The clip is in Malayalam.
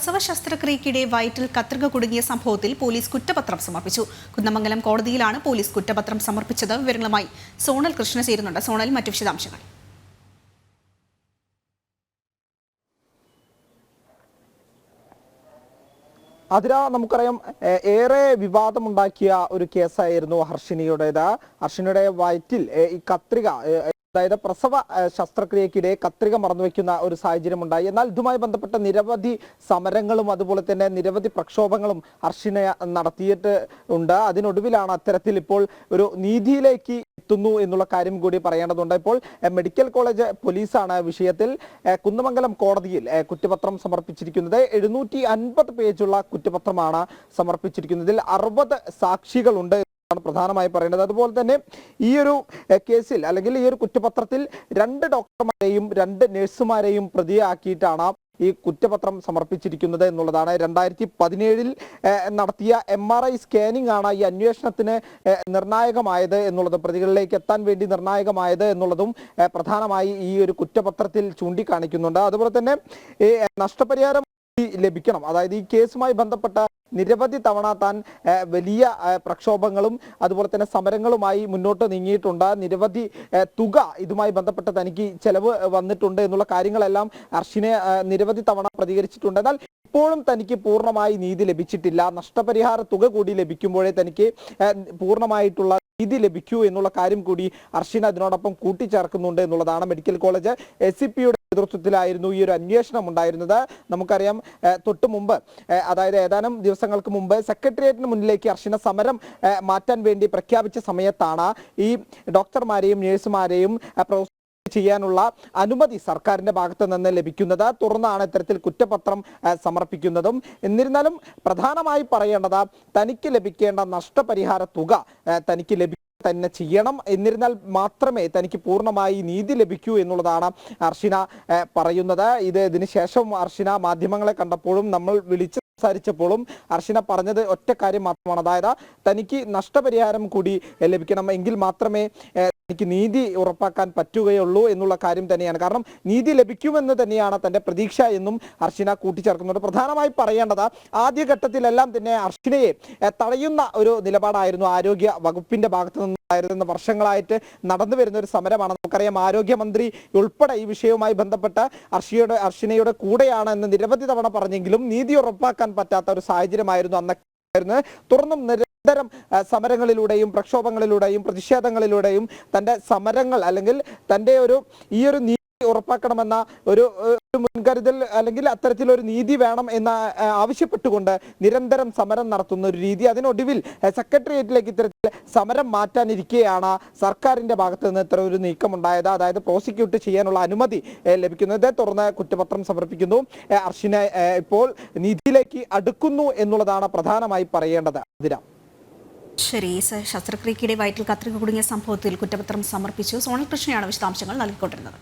പ്രസവ ശസ്ത്രക്രിയയ്ക്കിടെ വയറ്റിൽ കത്രിക കുടുങ്ങിയ സംഭവത്തിൽ പോലീസ് കുറ്റപത്രം സമർപ്പിച്ചു. കുന്നമംഗലം കോടതിയിലാണ് പോലീസ് കുറ്റപത്രം സമർപ്പിച്ചത്. വിവരങ്ങളുമായി സോണൽ കൃഷ്ണ ചേരുന്നുണ്ട്. സോണൽ, മറ്റു വിശദാംശങ്ങൾ. നമുക്കറിയാം, ഏറെ വിവാദമുണ്ടാക്കിയ ഒരു കേസായിരുന്നു ഹർഷിനിയുടേത്. ഹർഷിനിയുടെ വയറ്റിൽ ഈ കത്രിക, അതായത് പ്രസവ ശസ്ത്രക്രിയക്കിടെ കത്രിക മറന്നുവെക്കുന്ന ഒരു സാഹചര്യം ഉണ്ടായി. എന്നാൽ ഇതുമായി ബന്ധപ്പെട്ട നിരവധി സമരങ്ങളും അതുപോലെ തന്നെ നിരവധി പ്രക്ഷോഭങ്ങളും ഹർഷിന നടത്തിയിട്ട് ഉണ്ട്. അതിനൊടുവിലാണ് അത്തരത്തിൽ ഇപ്പോൾ ഒരു നീതിയിലേക്ക് എത്തുന്നു എന്നുള്ള കാര്യം കൂടി പറയേണ്ടതുണ്ട്. ഇപ്പോൾ മെഡിക്കൽ കോളേജ് പോലീസാണ് വിഷയത്തിൽ കുന്നമംഗലം കോടതിയിൽ കുറ്റപത്രം സമർപ്പിച്ചിരിക്കുന്നത്. 750 പേജുള്ള കുറ്റപത്രമാണ് സമർപ്പിച്ചിരിക്കുന്നത്. ഇതിൽ 60 സാക്ഷികളുണ്ട് ാണ് പ്രധാനമായി പറയുന്നത്. അതുപോലെ തന്നെ ഈ ഒരു കേസിൽ അല്ലെങ്കിൽ ഈ ഒരു കുറ്റപത്രത്തിൽ 2 ഡോക്ടർമാരെയും 2 നഴ്സുമാരെയും പ്രതിയാക്കിയിട്ടാണ് ഈ കുറ്റപത്രം സമർപ്പിച്ചിരിക്കുന്നത് എന്നുള്ളതാണ്. 2017 നടത്തിയ MRI സ്കാനിംഗ് ആണ് ഈ അന്വേഷണത്തിന് നിർണായകമായത് എന്നുള്ളത്, പ്രതികളിലേക്ക് എത്താൻ വേണ്ടി നിർണായകമായത് എന്നുള്ളതും പ്രധാനമായി ഈ ഒരു കുറ്റപത്രത്തിൽ ചൂണ്ടിക്കാണിക്കുന്നുണ്ട്. അതുപോലെ തന്നെ ഈ നഷ്ടപരിഹാരം ലഭിക്കണം, അതായത് ഈ കേസുമായി ബന്ധപ്പെട്ട നിരവധി തവണ താൻ വലിയ പ്രക്ഷോഭങ്ങളും അതുപോലെ തന്നെ സമരങ്ങളുമായി മുന്നോട്ട് നീങ്ങിയിട്ടുണ്ട്. നിരവധി തുക ഇതുമായി ബന്ധപ്പെട്ട് തനിക്ക് ചെലവ് വന്നിട്ടുണ്ട് എന്നുള്ള കാര്യങ്ങളെല്ലാം ഹർഷിനെ നിരവധി തവണ പ്രതികരിച്ചിട്ടുണ്ട്. എന്നാൽ ഇപ്പോഴും തനിക്ക് പൂർണ്ണമായി നീതി ലഭിച്ചിട്ടില്ല. നഷ്ടപരിഹാര തുക കൂടി ലഭിക്കുമ്പോഴേ തനിക്ക് പൂർണ്ണമായിട്ടുള്ള നീതി ലഭിക്കൂ എന്നുള്ള കാര്യം കൂടി ഹർഷിന അതിനോടൊപ്പം കൂട്ടിച്ചേർക്കുന്നുണ്ട് എന്നുള്ളതാണ്. മെഡിക്കൽ കോളേജ് SCPയുടെ നേതൃത്വത്തിലായിരുന്നു ഈ ഒരു അന്വേഷണം ഉണ്ടായിരുന്നത്. നമുക്കറിയാം, തൊട്ട് മുമ്പ്, അതായത് ഏതാനും ദിവസങ്ങൾക്ക് മുമ്പ് സെക്രട്ടേറിയറ്റിന് മുന്നിലേക്ക് ഹർഷിന സമരം മാറ്റാൻ വേണ്ടി പ്രഖ്യാപിച്ച സമയത്താണ് ഈ ഡോക്ടർമാരെയും നഴ്സുമാരെയും ചെയ്യാനുള്ള അനുമതി സർക്കാരിന്റെ ഭാഗത്ത് നിന്ന് ലഭിക്കുന്നത്. തുടർന്നാണ് ഇത്തരത്തിൽ കുറ്റപത്രം സമർപ്പിക്കുന്നതും. എന്നിരുന്നാലും പ്രധാനമായി പറയേണ്ടത് തനിക്ക് ലഭിക്കേണ്ട നഷ്ടപരിഹാര തുക തനിക്ക് തന്നെ ചെയ്യണം. എന്നിരുന്നാൽ മാത്രമേ തനിക്ക് പൂർണ്ണമായി നീതി ലഭിക്കൂ എന്നുള്ളതാണ് ഹർഷിന പറയുന്നത്. ഇതിന് ശേഷം ഹർഷിന മാധ്യമങ്ങളെ കണ്ടപ്പോഴും നമ്മൾ സംസാരിച്ചപ്പോഴും ഹർഷിന പറഞ്ഞത് ഒറ്റ കാര്യം മാത്രമാണ്, അതായത് തനിക്ക് നഷ്ടപരിഹാരം കൂടി ലഭിക്കണം, എങ്കിൽ മാത്രമേ എനിക്ക് നീതി ഉറപ്പാക്കാൻ പറ്റുകയുള്ളൂ എന്നുള്ള കാര്യം തന്നെയാണ്. കാരണം നീതി ലഭിക്കുമെന്ന് തന്നെയാണ് തന്റെ പ്രതീക്ഷ എന്നും ഹർഷിന കൂട്ടിച്ചേർക്കുന്നുണ്ട്. പ്രധാനമായി പറയേണ്ടത്, ആദ്യഘട്ടത്തിലെല്ലാം തന്നെ ഹർഷിനയെ തടയുന്ന ഒരു നിലപാടായിരുന്നു ആരോഗ്യ വകുപ്പിന്റെ ഭാഗത്തു നിന്നുണ്ടായിരുന്ന. വർഷങ്ങളായിട്ട് നടന്നു വരുന്ന ഒരു സമരമാണ്. നമുക്കറിയാം, ആരോഗ്യമന്ത്രി ഉൾപ്പെടെ ഈ വിഷയവുമായി ബന്ധപ്പെട്ട് ഹർഷിനയുടെ കൂടെയാണ് എന്ന് നിരവധി തവണ പറഞ്ഞെങ്കിലും നീതി ഉറപ്പാക്കാൻ പറ്റാത്ത ഒരു സാഹചര്യമായിരുന്നു അന്ന്. തുടർന്നും നിരന്തരം സമരങ്ങളിലൂടെയും പ്രക്ഷോഭങ്ങളിലൂടെയും പ്രതിഷേധങ്ങളിലൂടെയും തന്റെ സമരങ്ങൾ അല്ലെങ്കിൽ തന്റെ ഈ ഒരു നീതി ഉറപ്പാക്കണമെന്ന ഒരു മുൻകരുതൽ അല്ലെങ്കിൽ അത്തരത്തിലൊരു നീതി വേണം എന്ന് ആവശ്യപ്പെട്ടുകൊണ്ട് നിരന്തരം സമരം നടത്തുന്ന ഒരു രീതി. അതിനൊടുവിൽ സെക്രട്ടേറിയറ്റിലേക്ക് ഇത്തരത്തിൽ സമരം മാറ്റാനിരിക്കെയാണ് സർക്കാരിന്റെ ഭാഗത്ത് നിന്ന് ഇത്ര ഒരു നീക്കമുണ്ടായത്. അതായത് പ്രോസിക്യൂട്ട് ചെയ്യാനുള്ള അനുമതി ലഭിക്കുന്നത്. തുടർന്ന് കുറ്റപത്രം സമർപ്പിക്കുന്നു. ഹർഷിന ഇപ്പോൾ നീതിയിലേക്ക് അടുക്കുന്നു എന്നുള്ളതാണ് പ്രധാനമായി പറയേണ്ടത്. ശരി, ശസ്ത്രക്രിയയ്ക്കിടെ വയറ്റിൽ കത്രിക കുടുങ്ങിയ സംഭവത്തിൽ കുറ്റപത്രം സമർപ്പിച്ചു. സോണൽ കൃഷ്ണയാണ് വിശദാംശങ്ങൾ നൽകിക്കൊണ്ടിരുന്നത്.